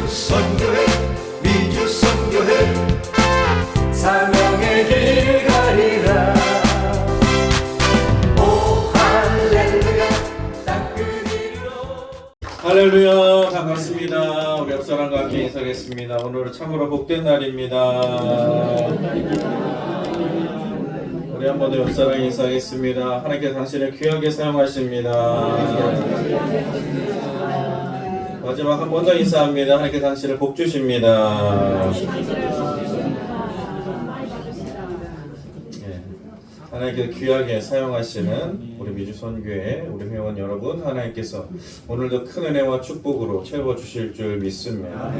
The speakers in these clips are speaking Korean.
선교회 미주 선교회 사명의 길 가리라. 오 할렐루야 땅끝 이르러. 할렐루야, 반갑습니다. 우리 옆사람과 함께 인사하겠습니다. 오늘은 참으로 복된 날입니다. 우리 한 번 더 옆사람 인사하겠습니다. 하나님께서 당신을 귀하게 사용하십니다. 마지막 한 번 더 인사합니다. 하나님께서 당신을 복 주십니다. 하나님께서 귀하게 사용하시는 우리 미주선교회 우리 회원 여러분, 하나님께서 오늘도 큰 은혜와 축복으로 채워주실 줄 믿습니다.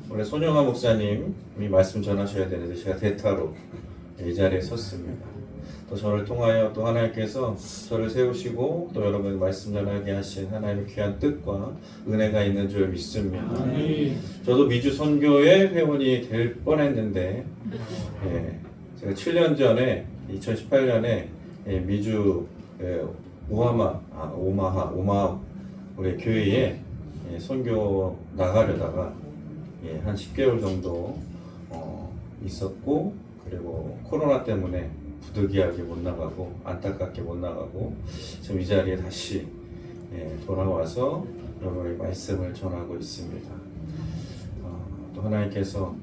원래 손영아 목사님이 말씀 전하셔야 되는데 제가 대타로 이 자리에 섰습니다. 또 저를 통하여 또 하나님께서 저를 세우시고 또 여러분 말씀 전하게 하신 하나님의 귀한 뜻과 은혜가 있는 줄 믿습니다. 저도 미주선교회 회원이 될 뻔했는데 제가 7년 전에 2018년에 미주 오마하 우리 교회에 선교 나가려다가 한 10개월 정도 있었고, 그리고 코로나 때문에 부득이하게 못 나가고 안타깝게 못 나가고 지금 이 자리에 다시 돌아와서 여러분의 말씀을 전하고 있습니다. 또 하나님께서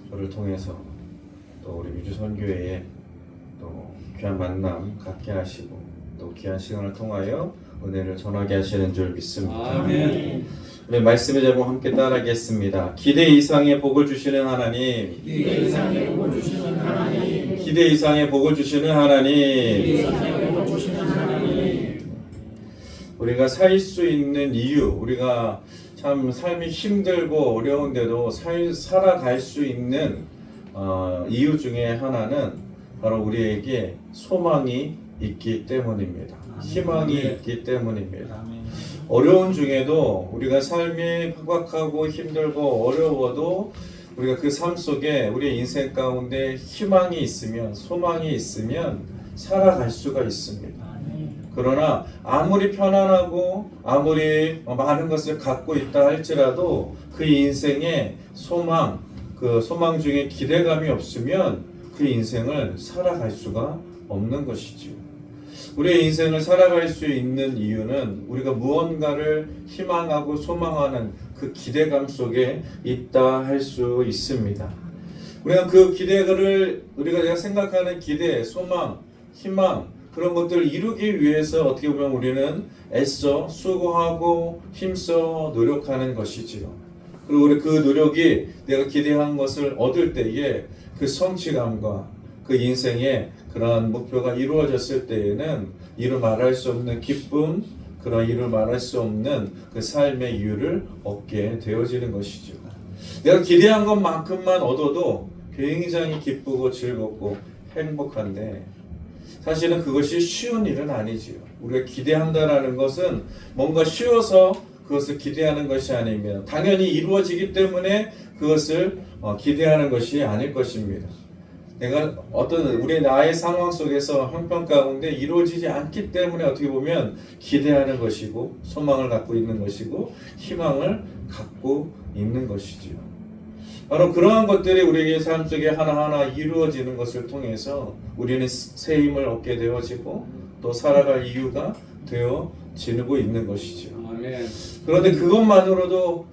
저를 통해서 또 우리 미주선교회에 또 귀한 만남 갖게 하시고 또 귀한 시간을 통하여 은혜를 전하게 하시는 줄 믿습니다. 아멘. 우리 말씀의 제목 함께 따라하겠습니다. 기대 이상의 복을 주시는 하나님, 기대 이상의 복을 주시는 하나님, 기대 이상의 복을 주시는 하나님, 기대 이상의 복을 주시는 하나님. 우리가 살 수 있는 이유, 우리가 참 삶이 힘들고 어려운데도 살아갈 수 있는 이유 중에 하나는 바로 우리에게 소망이 있기 때문입니다. 희망이 있기 때문입니다. 어려운 중에도 우리가 삶이 팍팍하고 힘들고 어려워도 우리가 그 삶 속에 우리의 인생 가운데 희망이 있으면, 소망이 있으면 살아갈 수가 있습니다. 그러나 아무리 편안하고 아무리 많은 것을 갖고 있다 할지라도 그 인생에 소망, 그 소망 중에 기대감이 없으면 그 인생을 살아갈 수가 없는 것이지요. 우리의 인생을 살아갈 수 있는 이유는 우리가 무언가를 희망하고 소망하는 그 기대감 속에 있다 할 수 있습니다. 우리가 그 기대를, 우리가 생각하는 기대, 소망, 희망, 그런 것들을 이루기 위해서 어떻게 보면 우리는 애써 수고하고 힘써 노력하는 것이지요. 그리고 우리 그 노력이 내가 기대한 것을 얻을 때에 그 성취감과 그 인생의 그러한 목표가 이루어졌을 때에는 이루 말할 수 없는 기쁨, 그런 이루 말할 수 없는 그 삶의 이유를 얻게 되어지는 것이죠. 내가 기대한 것만큼만 얻어도 굉장히 기쁘고 즐겁고 행복한데 사실은 그것이 쉬운 일은 아니지요. 우리가 기대한다라는 것은 뭔가 쉬워서 그것을 기대하는 것이 아니면 당연히 이루어지기 때문에 그것을 기대하는 것이 아닐 것입니다. 내가 어떤 우리 나의 상황 속에서 형편 가운데 이루어지지 않기 때문에 어떻게 보면 기대하는 것이고 소망을 갖고 있는 것이고 희망을 갖고 있는 것이지요. 바로 그러한 것들이 우리의 삶 속에 하나하나 이루어지는 것을 통해서 우리는 새 힘을 얻게 되어지고 또 살아갈 이유가 되어지고 있는 것이죠. 아멘. 그런데 그것만으로도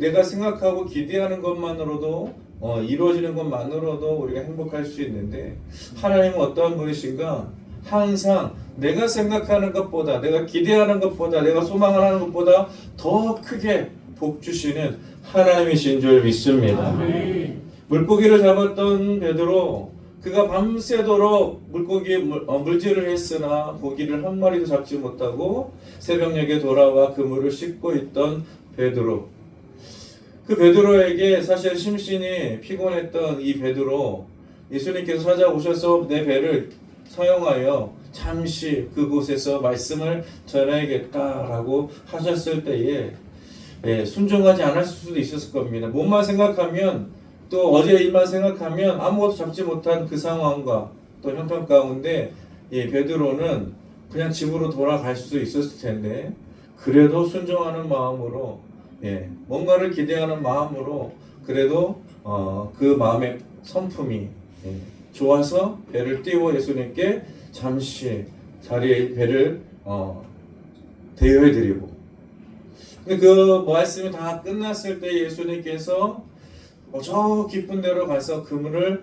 내가 생각하고 기대하는 것만으로도 이루어지는 것만으로도 우리가 행복할 수 있는데 하나님은 어떠한 분이신가? 항상 내가 생각하는 것보다, 내가 기대하는 것보다, 내가 소망하는 것보다 더 크게 복 주시는 하나님이신 줄 믿습니다. 아멘. 물고기를 잡았던 베드로, 그가 밤새도록 물질을 했으나 고기를 한 마리도 잡지 못하고 새벽녘에 돌아와 그물을 씻고 있던 베드로. 그 베드로에게 사실 심신이 피곤했던 이 베드로, 예수님께서 찾아오셔서 내 배를 사용하여 잠시 그곳에서 말씀을 전해야겠다라고 하셨을 때에 순종하지 않을 수도 있었을 겁니다. 몸만 생각하면, 또 어제 일만 생각하면 아무것도 잡지 못한 그 상황과 또 형편 가운데 베드로는 그냥 집으로 돌아갈 수도 있었을 텐데 그래도 순종하는 마음으로 예, 뭔가를 기대하는 마음으로 그래도 그 마음의 성품이 예, 좋아서 배를 띄워 예수님께 잠시 자리에 배를 대여해드리고, 근데 그 말씀이 다 끝났을 때 예수님께서 저 깊은 데로 가서 그물을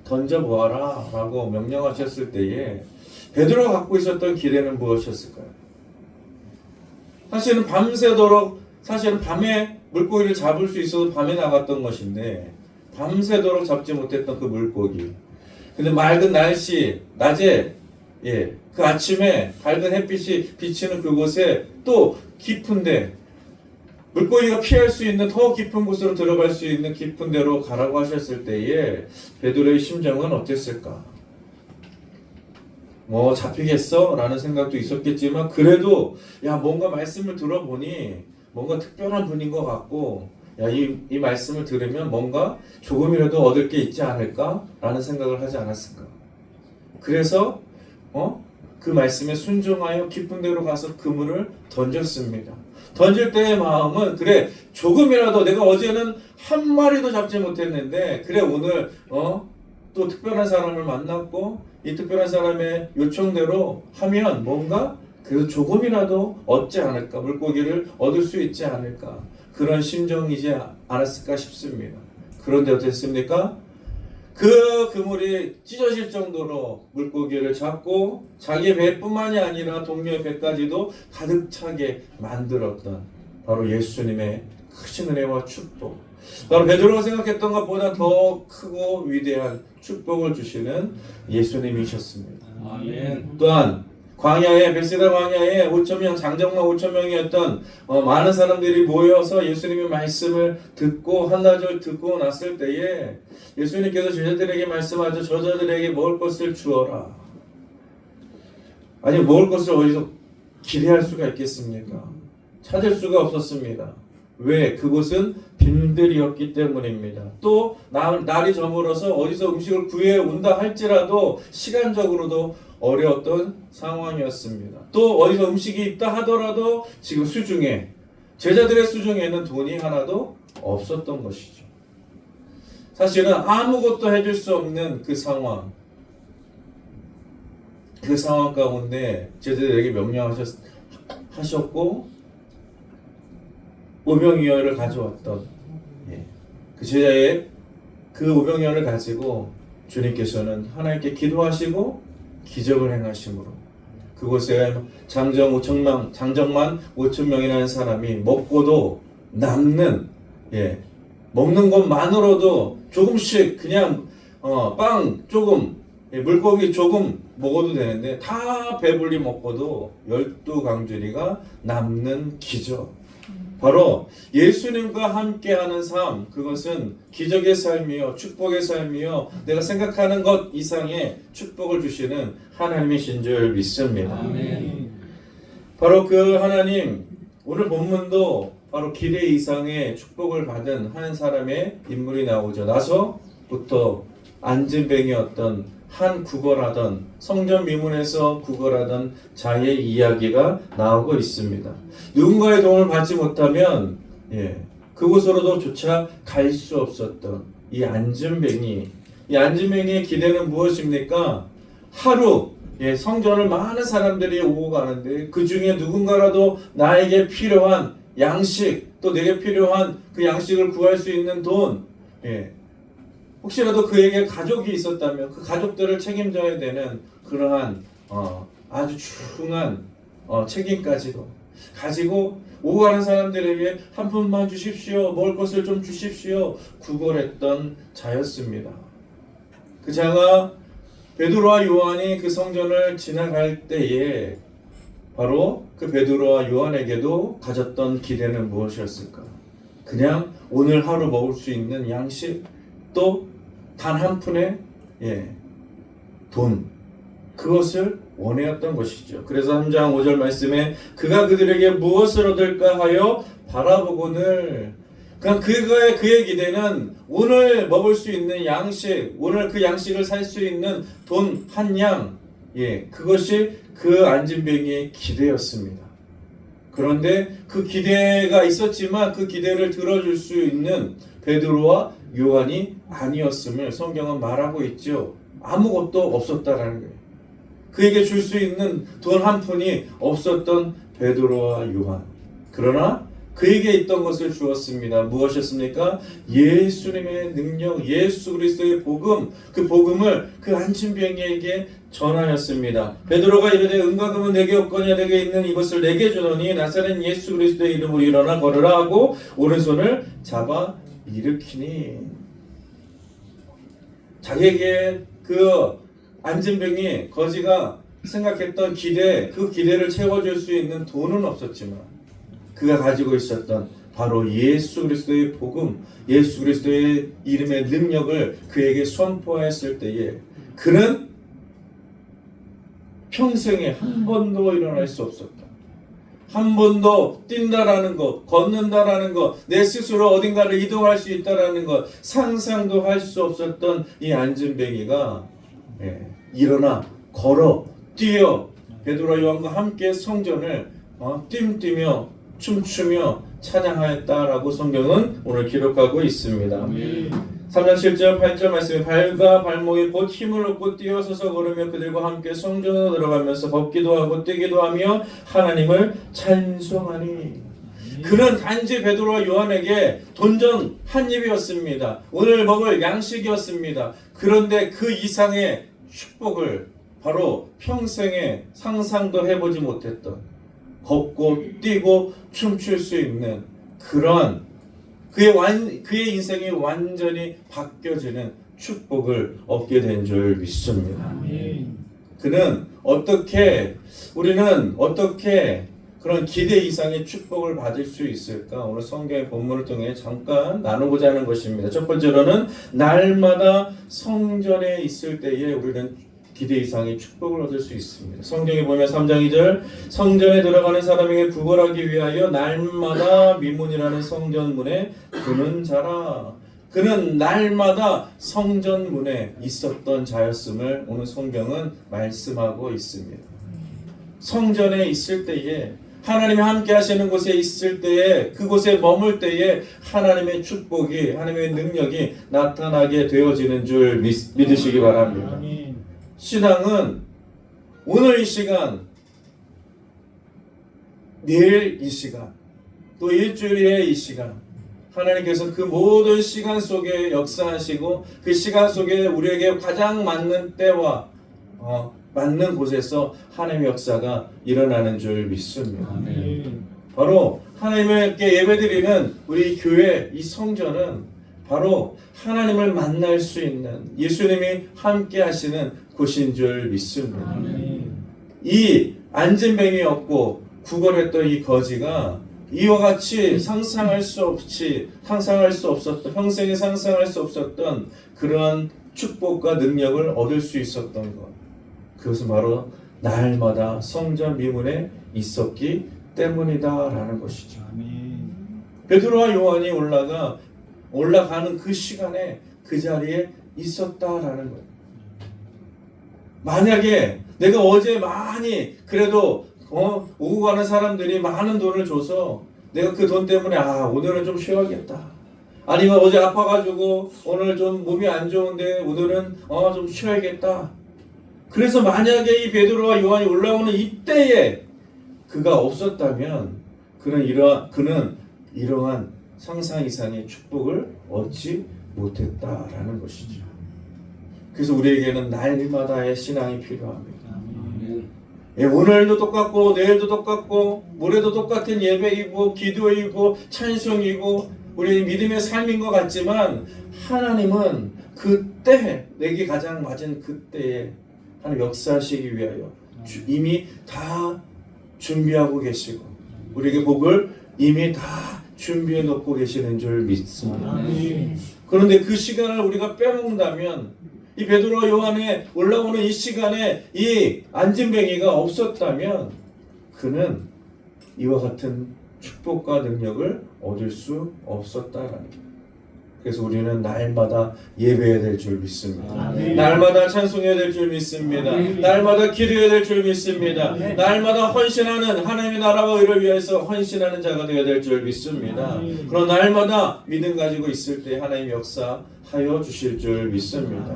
던져보아라 라고 명령하셨을 때에 베드로가 갖고 있었던 기대는 무엇이었을까요? 사실은 밤새도록, 사실은 밤에 물고기를 잡을 수 있어도 밤에 나갔던 것인데 밤새도록 잡지 못했던 그 물고기, 근데 맑은 날씨, 낮에 그 아침에 밝은 햇빛이 비치는 그곳에 또 깊은데 물고기가 피할 수 있는 더 깊은 곳으로 들어갈 수 있는 깊은 데로 가라고 하셨을 때에 베드로의 심정은 어땠을까? 뭐 잡히겠어? 라는 생각도 있었겠지만 그래도 야, 뭔가 말씀을 들어보니 뭔가 특별한 분인 것 같고, 야, 이 말씀을 들으면 뭔가 조금이라도 얻을 게 있지 않을까? 라는 생각을 하지 않았을까? 그래서 그 말씀에 순종하여 깊은 데로 가서 그물을 던졌습니다. 던질 때의 마음은, 그래, 조금이라도 내가 어제는 한 마리도 잡지 못했는데 그래, 오늘 또 특별한 사람을 만났고 이 특별한 사람의 요청대로 하면 뭔가 그래도 조금이라도 얻지 않을까, 물고기를 얻을 수 있지 않을까, 그런 심정이지 않았을까 싶습니다. 그런데 어땠습니까? 그 그물이 찢어질 정도로 물고기를 잡고 자기 배뿐만이 아니라 동료의 배까지도 가득 차게 만들었던 바로 예수님의 크신 은혜와 축복, 바로 베드로가 생각했던 것보다 더 크고 위대한 축복을 주시는 예수님이셨습니다. 아멘. 또한 광야에, 베세다 광야에 5,000명, 장정만 5,000명이었던 많은 사람들이 모여서 예수님의 말씀을 듣고 한나절 듣고 났을 때에 예수님께서 제자들에게 말씀하죠. 저자들에게 먹을 것을 주어라. 아니, 먹을 것을 어디서 기대할 수가 있겠습니까? 찾을 수가 없었습니다. 왜? 그곳은 빈들이었기 때문입니다. 또 날이 저물어서 어디서 음식을 구해 온다 할지라도 시간적으로도 어려웠던 상황이었습니다. 또 어디서 음식이 있다 하더라도 지금 제자들의 수중에는 돈이 하나도 없었던 것이죠. 사실은 아무것도 해줄 수 없는 그 상황 가운데 제자들에게 명령하셨고 오병이어를 가져왔던 그 제자의 그 오병이어를 가지고 주님께서는 하나님께 기도하시고 기적을 행하심으로 그곳에 장정만 5,000명이라는 사람이 먹고도 남는, 먹는 것만으로도 조금씩 그냥 빵 조금, 물고기 조금 먹어도 되는데 다 배불리 먹고도 12강주리가 남는 기적, 바로 예수님과 함께하는 삶, 그것은 기적의 삶이요 축복의 삶이요 내가 생각하는 것 이상의 축복을 주시는 하나님이신 줄 믿습니다. 아멘. 바로 그 하나님, 오늘 본문도 바로 기대 이상의 축복을 받은 한 사람의 인물이 나오죠. 나서부터 안진뱅이였던 한 구걸하던, 성전 미문에서 구걸하던 자의 이야기가 나오고 있습니다. 누군가의 도움을 받지 못하면 그곳으로도 조차 갈 수 없었던 이 안진뱅이의 기대는 무엇입니까? 하루 성전을 많은 사람들이 오고 가는데 그 중에 누군가라도 나에게 필요한 양식, 또 내게 필요한 그 양식을 구할 수 있는 돈, 혹시라도 그에게 가족이 있었다면 그 가족들을 책임져야 되는 그러한 아주 중한 책임까지도 가지고 오고 가는 사람들에게 한 푼만 주십시오, 먹을 것을 좀 주십시오 구걸했던 자였습니다. 그 자가 베드로와 요한이 그 성전을 지나갈 때에 바로 그 베드로와 요한에게도 가졌던 기대는 무엇이었을까? 그냥 오늘 하루 먹을 수 있는 양식, 또 단 한 푼의 돈, 그것을 원해었던 것이죠. 그래서 3장 5절 말씀에 그가 그들에게 무엇을 얻을까 하여 바라보거늘, 그냥 그의 기대는 오늘 먹을 수 있는 양식, 오늘 그 양식을 살 수 있는 돈 한 양, 그것이 그 안진뱅이의 기대였습니다. 그런데 그 기대가 있었지만 그 기대를 들어줄 수 있는 베드로와 요한이 아니었음을 성경은 말하고 있죠. 아무것도 없었다라는 거예요. 그에게 줄 수 있는 돈 한 푼이 없었던 베드로와 요한. 그러나 그에게 있던 것을 주었습니다. 무엇이었습니까? 예수님의 능력, 예수 그리스도의 복음, 그 복음을 그 안진병에게 전하였습니다. 베드로가 이르되 은과 금은 내게 없거니와 내게 있는 이것을 내게 주노니 나사렛 예수 그리스도의 이름으로 일어나 걸으라 하고 오른손을 잡아 일으키니. 자기에게 그 안진병이 거지가 생각했던 기대, 그 기대를 채워줄 수 있는 돈은 없었지만 그가 가지고 있었던 바로 예수 그리스도의 복음, 예수 그리스도의 이름의 능력을 그에게 선포했을 때에 그는 평생에 한 번도 일어날 수 없었다. 한 번도 뛴다라는 것, 걷는다라는 것, 내 스스로 어딘가를 이동할 수 있다라는 것, 상상도 할 수 없었던 이 안진뱅이가 일어나 걸어 뛰어 베드로와 요한과 함께 성전을 뜀뛰며 춤추며 찬양하였다라고 성경은 오늘 기록하고 있습니다. 3장 7절 8절 말씀에 발과 발목에 곧 힘을 얻고 뛰어서서 걸으며 그들과 함께 성전으로 들어가면서 걷기도 하고 뛰기도 하며 하나님을 찬송하니. 그는 단지 베드로와 요한에게 돈전 한 입이었습니다. 오늘 먹을 양식이었습니다. 그런데 그 이상의 축복을 바로 평생에 상상도 해보지 못했던 걷고 뛰고 춤출 수 있는 그런 그의 인생이 완전히 바뀌어지는 축복을 얻게 된 줄 믿습니다. 그는 우리는 어떻게 그런 기대 이상의 축복을 받을 수 있을까? 오늘 성경의 본문을 통해 잠깐 나누고자 하는 것입니다. 첫 번째로는 날마다 성전에 있을 때에 우리는 기대 이상의 축복을 얻을 수 있습니다. 성경에 보면 3장 2절 성전에 들어가는 사람에게 구걸하기 위하여 날마다 미문이라는 성전문에 두는 자라. 그는 날마다 성전문에 있었던 자였음을 오늘 성경은 말씀하고 있습니다. 성전에 있을 때에 하나님이 함께 하시는 곳에 있을 때에 그곳에 머물 때에 하나님의 축복이 하나님의 능력이 나타나게 되어지는 줄 믿으시기 바랍니다. 신앙은 오늘 이 시간, 내일 이 시간, 또 일주일의 이 시간 하나님께서 그 모든 시간 속에 역사하시고 그 시간 속에 우리에게 가장 맞는 때와 맞는 곳에서 하나님의 역사가 일어나는 줄 믿습니다. 바로 하나님께 예배드리는 우리 교회 이 성전은 바로 하나님을 만날 수 있는 예수님이 함께 하시는 곳인 줄 믿습니다. 이 안진뱅이였고 구걸했던 이 거지가 이와 같이 상상할 수 없었던 평생에 상상할 수 없었던 그런 축복과 능력을 얻을 수 있었던 것, 그것은 바로 날마다 성전 미문에 있었기 때문이다라는 것이죠. 베드로와 요한이 올라가는 그 시간에 그 자리에 있었다라는 거예요. 만약에 내가 어제 많이 그래도 오고 가는 사람들이 많은 돈을 줘서 내가 그 돈 때문에 오늘은 좀 쉬어야겠다. 아니면 어제 아파가지고 오늘 좀 몸이 안 좋은데 오늘은 좀 쉬어야겠다. 그래서 만약에 이 베드로와 요한이 올라오는 이때에 그가 없었다면 그는 이러한 상상 이상의 축복을 얻지 못했다라는 것이죠. 그래서 우리에게는 날마다의 신앙이 필요합니다. 오늘도 똑같고 내일도 똑같고 모레도 똑같은 예배이고 기도이고 찬송이고 우리의 믿음의 삶인 것 같지만 하나님은 그때 내게 가장 맞은 그때에 하나님 역사하시기 위하여 이미 다 준비하고 계시고 우리에게 복을 이미 다 준비해 놓고 계시는 줄 믿습니다. 그런데 그 시간을 우리가 빼먹는다면 이 베드로와 요한에 올라오는 이 시간에 이 안진뱅이가 없었다면 그는 이와 같은 축복과 능력을 얻을 수 없었다라는 거예요. 그래서 우리는 날마다 예배해야 될 줄 믿습니다. 아멘. 날마다 찬송해야 될 줄 믿습니다. 아멘. 날마다 기도해야 될 줄 믿습니다. 날마다 헌신하는 하나님의 나라와 의를 위해서 헌신하는 자가 되어야 될 줄 믿습니다. 아멘. 그런 날마다 믿음 가지고 있을 때 하나님 역사하여 주실 줄 믿습니다.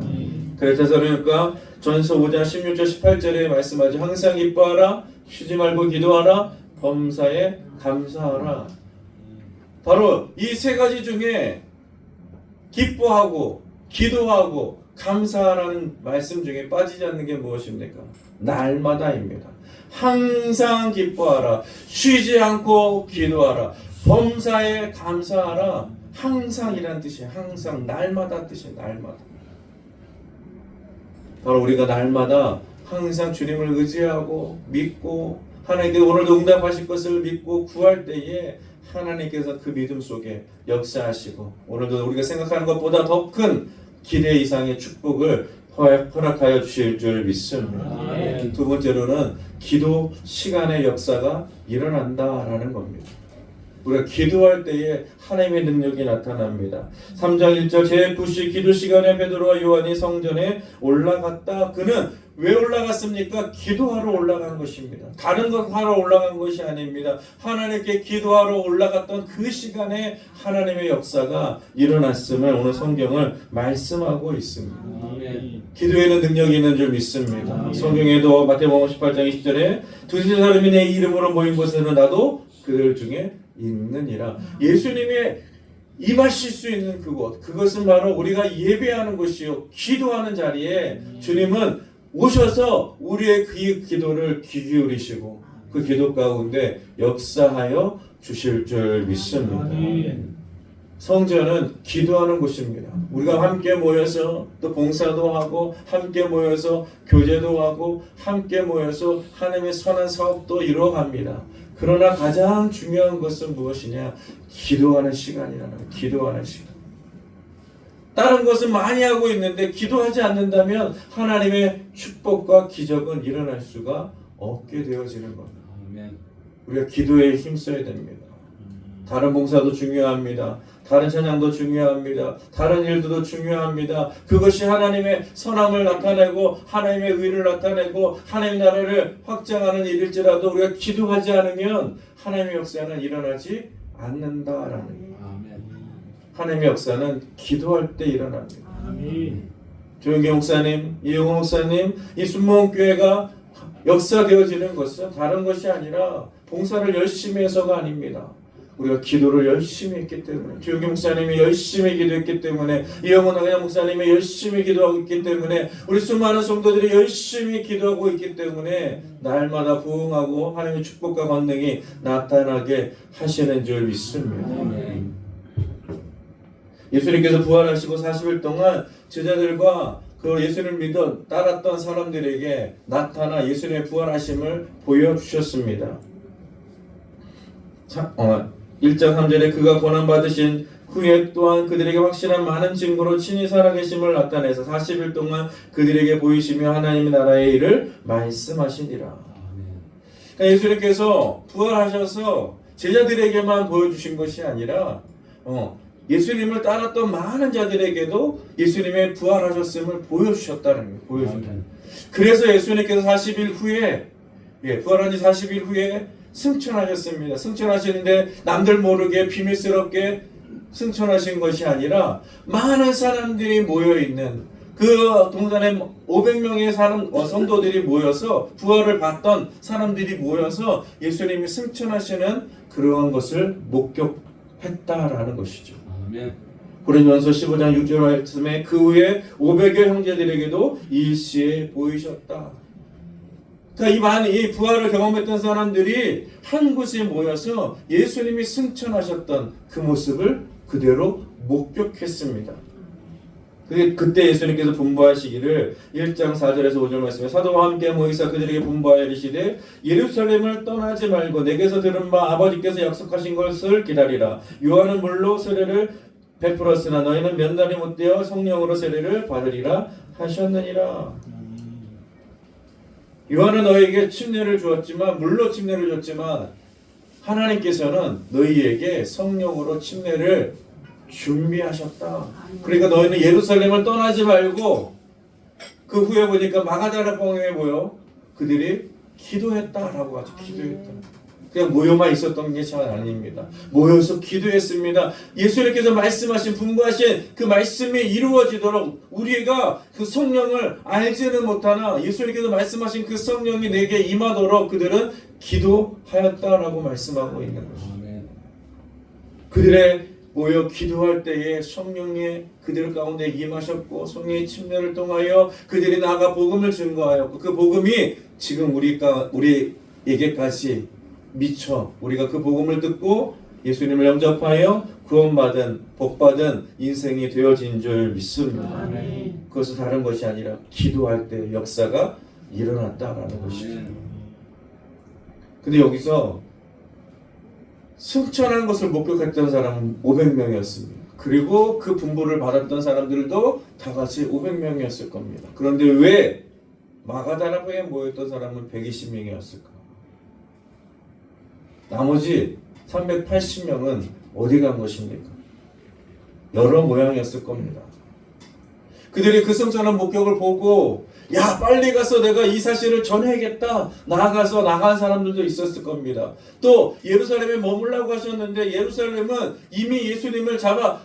그래서 그러니까 전서 5장 16절 18절에 말씀하죠. 항상 기뻐하라, 쉬지 말고 기도하라, 범사에 감사하라. 바로 이 세 가지 중에 기뻐하고 기도하고 감사하라는 말씀 중에 빠지지 않는 게 무엇입니까? 날마다입니다. 항상 기뻐하라, 쉬지 않고 기도하라, 범사에 감사하라. 항상이란 뜻이 항상 날마다 뜻이 날마다. 바로 우리가 날마다 항상 주님을 의지하고 믿고 하나님께 오늘도 응답하실 것을 믿고 구할 때에 하나님께서 그 믿음 속에 역사하시고 오늘도 우리가 생각하는 것보다 더 큰 기대 이상의 축복을 허락하여 주실 줄 믿습니다. 아멘. 두 번째로는 기도 시간의 역사가 일어난다라는 겁니다. 우리가 기도할 때에 하나님의 능력이 나타납니다. 3장 1절 JFC 기도 시간에 베드로와 요한이 성전에 올라갔다. 그는 왜 올라갔습니까? 기도하러 올라간 것입니다. 다른 것 하러 올라간 것이 아닙니다. 하나님께 기도하러 올라갔던 그 시간에 하나님의 역사가 일어났음을 오늘 성경을 말씀하고 있습니다. 아멘. 기도에는 능력이 있는 줄 믿습니다. 아멘. 성경에도 마태복음 18장 20절에 두세 사람이 내 이름으로 모인 곳에는 나도 그들 중에 있느니라. 예수님이 임하실 수 있는 그곳, 그것은 바로 우리가 예배하는 곳이요 기도하는 자리에 주님은 오셔서 우리의 그 기도를 귀 기울이시고 그 기도 가운데 역사하여 주실 줄 믿습니다. 아멘. 성전은 기도하는 곳입니다. 우리가 함께 모여서 또 봉사도 하고 함께 모여서 교제도 하고 함께 모여서 하나님의 선한 사업도 이루어갑니다. 그러나 가장 중요한 것은 무엇이냐? 기도하는 시간이라는 기도하는 시간. 다른 것은 많이 하고 있는데 기도하지 않는다면 하나님의 축복과 기적은 일어날 수가 없게 되어지는 겁니다. 우리가 기도에 힘써야 됩니다. 다른 봉사도 중요합니다. 다른 찬양도 중요합니다. 다른 일들도 중요합니다. 그것이 하나님의 선함을 나타내고 하나님의 의를 나타내고 하나님의 나라를 확장하는 일일지라도 우리가 기도하지 않으면 하나님의 역사는 일어나지 않는다라는 거예요. 하나님의 역사는 기도할 때 일어납니다. 아멘. 조영기 목사님, 이영호 목사님, 이 순복음교회가 역사되어지는 것은 다른 것이 아니라 봉사를 열심히 해서가 아닙니다. 우리가 기도를 열심히 했기 때문에, 조영기 목사님이 열심히 기도했기 때문에, 이영호 나그네 목사님이 열심히 기도하고 있기 때문에, 우리 수많은 성도들이 열심히 기도하고 있기 때문에 날마다 부흥하고 하나님의 축복과 권능이 나타나게 하시는 줄 믿습니다. 아멘. 예수님께서 부활하시고 40일 동안 제자들과 그 예수님을 믿어 따랐던 사람들에게 나타나 예수님의 부활하심을 보여주셨습니다. 1장 3절에 그가 고난받으신 후에 또한 그들에게 확실한 많은 증거로 친히 살아계심을 나타내서 40일 동안 그들에게 보이시며 하나님의 나라의 일을 말씀하시니라. 그러니까 예수님께서 부활하셔서 제자들에게만 보여주신 것이 아니라 예수님을 따랐던 많은 자들에게도 예수님의 부활하셨음을 보여주셨다는 거예요. 보여주셨다. 그래서 예수님께서 40일 후에 부활한 지 40일 후에 승천하셨습니다. 승천하시는데 남들 모르게 비밀스럽게 승천하신 것이 아니라 많은 사람들이 모여있는 그 동산에 500명의 성도들이 모여서 부활을 봤던 사람들이 모여서 예수님이 승천하시는 그러한 것을 목격했다라는 것이죠. 고린도전서 15장 6절 말씀에 그 후에 500여 형제들에게도 일시에 보이셨다. 그러니까 이 부활을 경험했던 사람들이 한 곳에 모여서 예수님이 승천하셨던 그 모습을 그대로 목격했습니다. 그때 예수님께서 분부하시기를 1장 4절에서 5절 말씀에 사도와 함께 모이사 그들에게 분부하여 이르시되 예루살렘을 떠나지 말고 내게서 들은 바 아버지께서 약속하신 것을 기다리라. 요한은 물로 세례를 베풀었으나 너희는 몇 날이 못되어 성령으로 세례를 받으리라 하셨느니라. 요한은 너희에게 침례를 주었지만 물로 침례를 줬지만 하나님께서는 너희에게 성령으로 침례를 준비하셨다. 그러니까 너희는 예루살렘을 떠나지 말고 그 후에 보니까 마가다라 뽕에 뭐요? 그들이 기도했다라고 하죠. 기도했다. 그냥 모여만 있었던 게 잘 아닙니다. 모여서 기도했습니다. 예수님께서 말씀하신 분부하신 그 말씀이 이루어지도록 우리가 그 성령을 알지는 못하나 예수님께서 말씀하신 그 성령이 내게 임하도록 그들은 기도하였다라고 말씀하고 있는 것입니다. 그들의 모여 기도할 때에 성령이 그들 가운데 임하셨고 성령의 침례를 통하여 그들이 나아가 복음을 증거하였고 그 복음이 지금 우리에게까지 미쳐 우리가 그 복음을 듣고 예수님을 영접하여 구원받은 복받은 인생이 되어진 줄 믿습니다. 그것은 다른 것이 아니라 기도할 때 역사가 일어났다라는 것이죠. 근데 여기서 승천한 것을 목격했던 사람은 500명이었습니다. 그리고 그 분부를 받았던 사람들도 다 같이 500명이었을 겁니다. 그런데 왜 마가다라에 모였던 사람은 120명이었을까? 나머지 380명은 어디 간 것입니까? 여러 모양이었을 겁니다. 그들이 그 승천한 목격을 보고 야 빨리 가서 내가 이 사실을 전해야겠다 나아가서 나간 사람들도 있었을 겁니다. 또 예루살렘에 머물라고 하셨는데 예루살렘은 이미 예수님을 잡아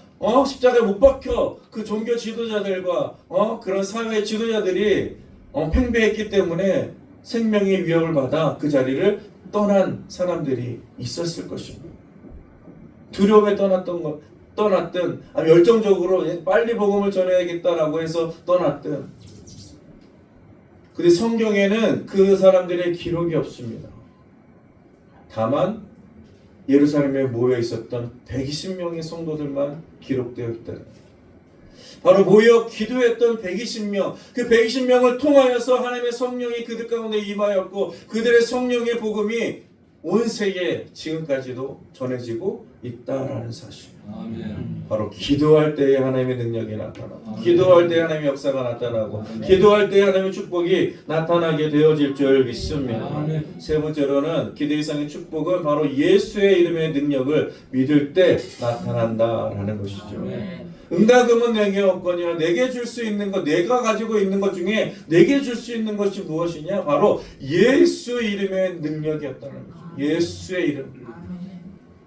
십자가에 못 박혀 그 종교 지도자들과 그런 사회 지도자들이 팽배했기 때문에 생명의 위협을 받아 그 자리를 떠난 사람들이 있었을 것입니다. 두려움에 떠났든 아니 열정적으로 빨리 복음을 전해야겠다라고 해서 떠났든 근데 성경에는 그 사람들의 기록이 없습니다. 다만 예루살렘에 모여 있었던 120명의 성도들만 기록되어 있다. 바로 모여 기도했던 120명, 그 120명을 통하여서 하나님의 성령이 그들 가운데 임하였고 그들의 성령의 복음이 온 세계에 지금까지도 전해지고 있다라는 사실. 아멘. 바로 기도할 때에 하나님의 능력이 나타나고 기도할 때 하나님의 역사가 나타나고 기도할 때 하나님의 축복이 나타나게 되어질 줄 믿습니다. 세 번째로는 기도 이상의 축복은 바로 예수의 이름의 능력을 믿을 때 나타난다라는 것이죠. 응답은 내게 없거니와 내게 줄 수 있는 것 내가 가지고 있는 것 중에 내게 줄 수 있는 것이 무엇이냐? 바로 예수 이름의 능력이었다는 거죠. 예수의 이름.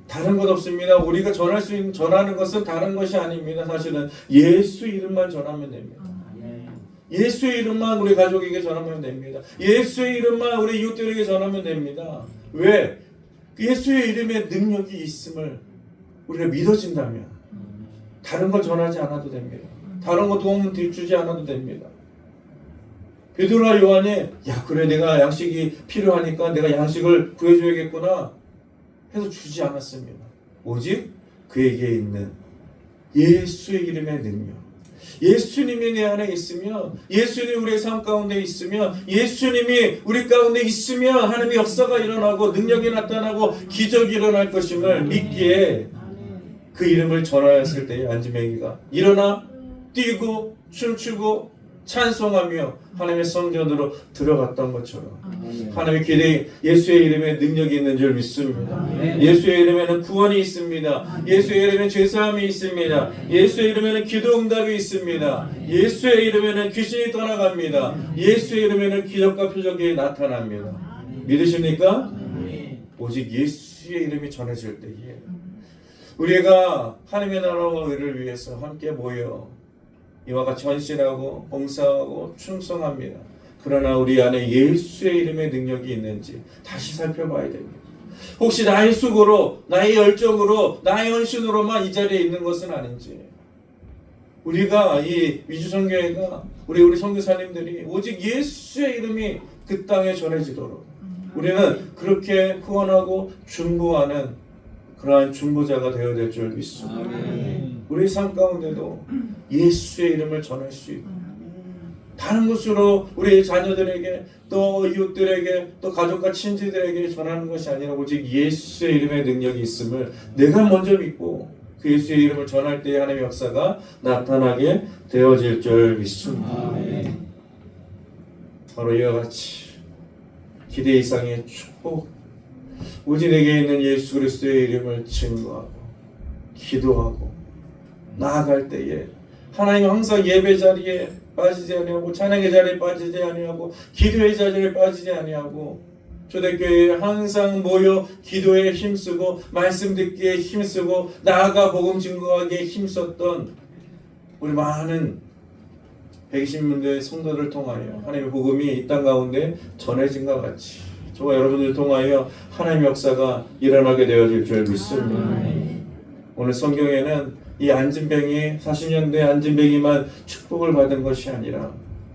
다른 것 없습니다. 우리가 전하는 것은 다른 것이 아닙니다. 사실은 예수 이름만 전하면 됩니다. 예수의 이름만 우리 가족에게 전하면 됩니다. 예수의 이름만 우리 이웃들에게 전하면 됩니다. 왜? 예수의 이름에 능력이 있음을 우리가 믿어진다면 다른 걸 전하지 않아도 됩니다. 다른 거 도움 주지 않아도 됩니다. 베드로와 요한이 야 그래 내가 양식이 필요하니까 내가 양식을 구해줘야겠구나 해서 주지 않았습니다. 오직 그에게 있는 예수의 이름의 능력 예수님이 내 안에 있으면 예수님이 우리의 삶 가운데 있으면 예수님이 우리 가운데 있으면 하나님의 역사가 일어나고 능력이 나타나고 기적이 일어날 것임을 믿기에 그 이름을 전하였을 때에 안지맹이가 일어나 뛰고 춤추고 찬송하며 하나님의 성전으로 들어갔던 것처럼 하나님의 기대에 예수의 이름에 능력이 있는 줄 믿습니다. 예수의 이름에는 구원이 있습니다. 예수의 이름에는 죄사함이 있습니다. 예수의 이름에는 기도 응답이 있습니다. 예수의 이름에는 귀신이 떠나갑니다. 예수의 이름에는 기적과 표적이 나타납니다. 믿으십니까? 오직 예수의 이름이 전해질 때에 우리가 하나님의 나라와 의를 위해서 함께 모여 이와 같이 헌신하고 봉사하고 충성합니다. 그러나 우리 안에 예수의 이름의 능력이 있는지 다시 살펴봐야 됩니다. 혹시 나의 수고로 나의 열정으로 나의 헌신으로만 이 자리에 있는 것은 아닌지 우리가 이 위주선교회가 우리 선교사님들이 오직 예수의 이름이 그 땅에 전해지도록 우리는 그렇게 후원하고 중보하는 그러한 중보자가 되어야 될 줄 믿습니다. 우리 삶 가운데도 예수의 이름을 전할 수 있고 다른 것으로 우리 자녀들에게 또 이웃들에게 또 가족과 친지들에게 전하는 것이 아니라 오직 예수의 이름의 능력이 있음을 내가 먼저 믿고 그 예수의 이름을 전할 때에 하나님의 역사가 나타나게 되어질 줄 믿습니다. 바로 이와 같이 기대 이상의 축복 오직 내게 있는 예수 그리스도의 이름을 증거하고 기도하고 나아갈 때에 하나님 항상 예배 자리에 빠지지 아니하고 찬양의 자리에 빠지지 아니하고 기도의 자리에 빠지지 아니하고 초대교회에 항상 모여 기도에 힘쓰고 말씀 듣기에 힘쓰고 나아가 복음 증거하기에 힘썼던 우리 많은 120문대의 성도를 통하여 하나님의 복음이 이 땅 가운데 전해진 것 같이 저와 여러분들 통하여 하나님의 역사가 일어나게 되어질 줄 믿습니다. 오늘 성경에는 이 안진뱅이 40년대 안진뱅이만 축복을 받은 것이 아니라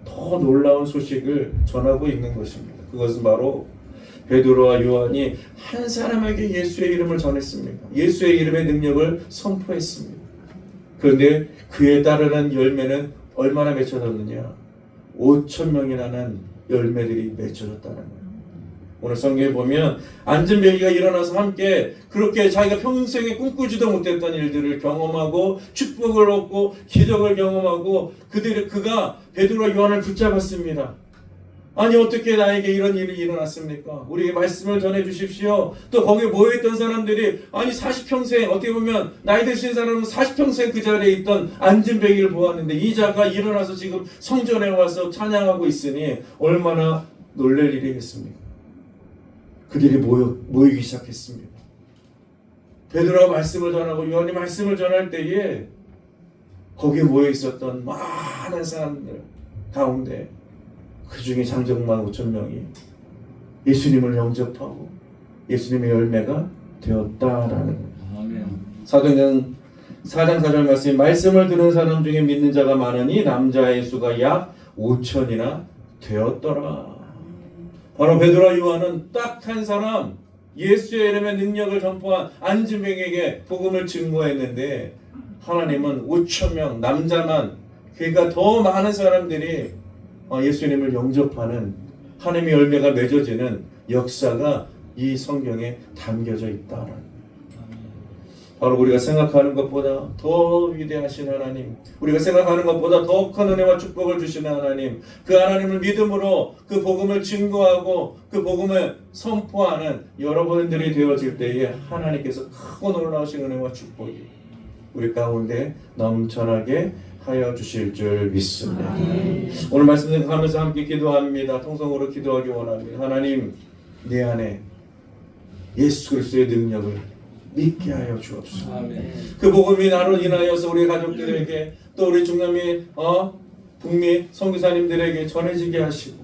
더 놀라운 소식을 전하고 있는 것입니다. 그것은 바로 베드로와 요한이 한 사람에게 예수의 이름을 전했습니다. 예수의 이름의 능력을 선포했습니다. 그런데 그에 따르는 열매는 얼마나 맺혀졌느냐? 5,000명이라는 열매들이 맺혀졌다는 거예요. 오늘 성경에 보면 안진뱅이가 일어나서 함께 그렇게 자기가 평생에 꿈꾸지도 못했던 일들을 경험하고 축복을 얻고 기적을 경험하고 그가 베드로와 요한을 붙잡았습니다. 아니 어떻게 나에게 이런 일이 일어났습니까? 우리에게 말씀을 전해 주십시오. 또 거기에 모여있던 사람들이 아니 40평생 어떻게 보면 나이 드신 사람은 40평생 그 자리에 있던 안진뱅이를 보았는데 이 자가 일어나서 지금 성전에 와서 찬양하고 있으니 얼마나 놀랄 일이겠습니까? 그들이 모이기 시작했습니다. 베드로가 말씀을 전하고 요한이 말씀을 전할 때에 거기에 모여 있었던 많은 사람들 가운데 그 중에 장정만 5,000명이 예수님을 영접하고 예수님의 열매가 되었다라는 거예요. 사도행전 4장 4절 말씀을 들은 사람 중에 믿는 자가 많으니 남자의 수가 약 5,000이나 되었더라. 바로 베드로와 요한은 딱 한 사람 예수의 이름의 능력을 전포한 안진뱅이에게 복음을 증거했는데 하나님은 5,000명 남자만 그러니까 더 많은 사람들이 예수님을 영접하는 하나님의 열매가 맺어지는 역사가 이 성경에 담겨져 있다는 바로 우리가 생각하는 것보다 더 위대하신 하나님, 우리가 생각하는 것보다 더 큰 은혜와 축복을 주시는 하나님, 그 하나님을 믿음으로 그 복음을 증거하고 그 복음을 선포하는 여러분들이 되어질 때에 하나님께서 크고 놀라우신 은혜와 축복이 우리 가운데 넘쳐나게 하여 주실 줄 믿습니다. 오늘 말씀 하면서 함께 기도합니다. 통성으로 기도하기 원합니다. 하나님, 내 안에 예수 그리스도의 능력을 믿게 하여 주옵소서. 그 복음이 나로 인하여서 우리 가족들에게 또 우리 중남미 북미 선교사님들에게 전해지게 하시고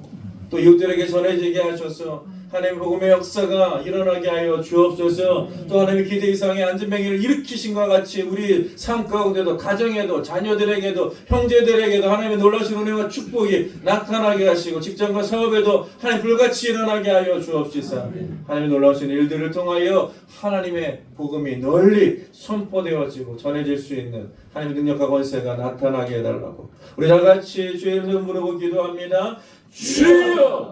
또 이웃들에게 전해지게 하셔서 하나님 복음의 역사가 일어나게 하여 주옵소서. 또 하나님의 기대 이상의 안진뱅이를 일으키신 것 같이 우리 삶 가운데도 가정에도 자녀들에게도 형제들에게도 하나님의 놀라신 은혜와 축복이 나타나게 하시고 직장과 사업에도 하나님 불같이 일어나게 하여 주옵시사. 하나님의 놀라신 일들을 통하여 하나님의 복음이 널리 선포되어지고 전해질 수 있는 하나님의 능력과 권세가 나타나게 해달라고 우리 다같이 주의 이름 부르고 기도합니다. 주여!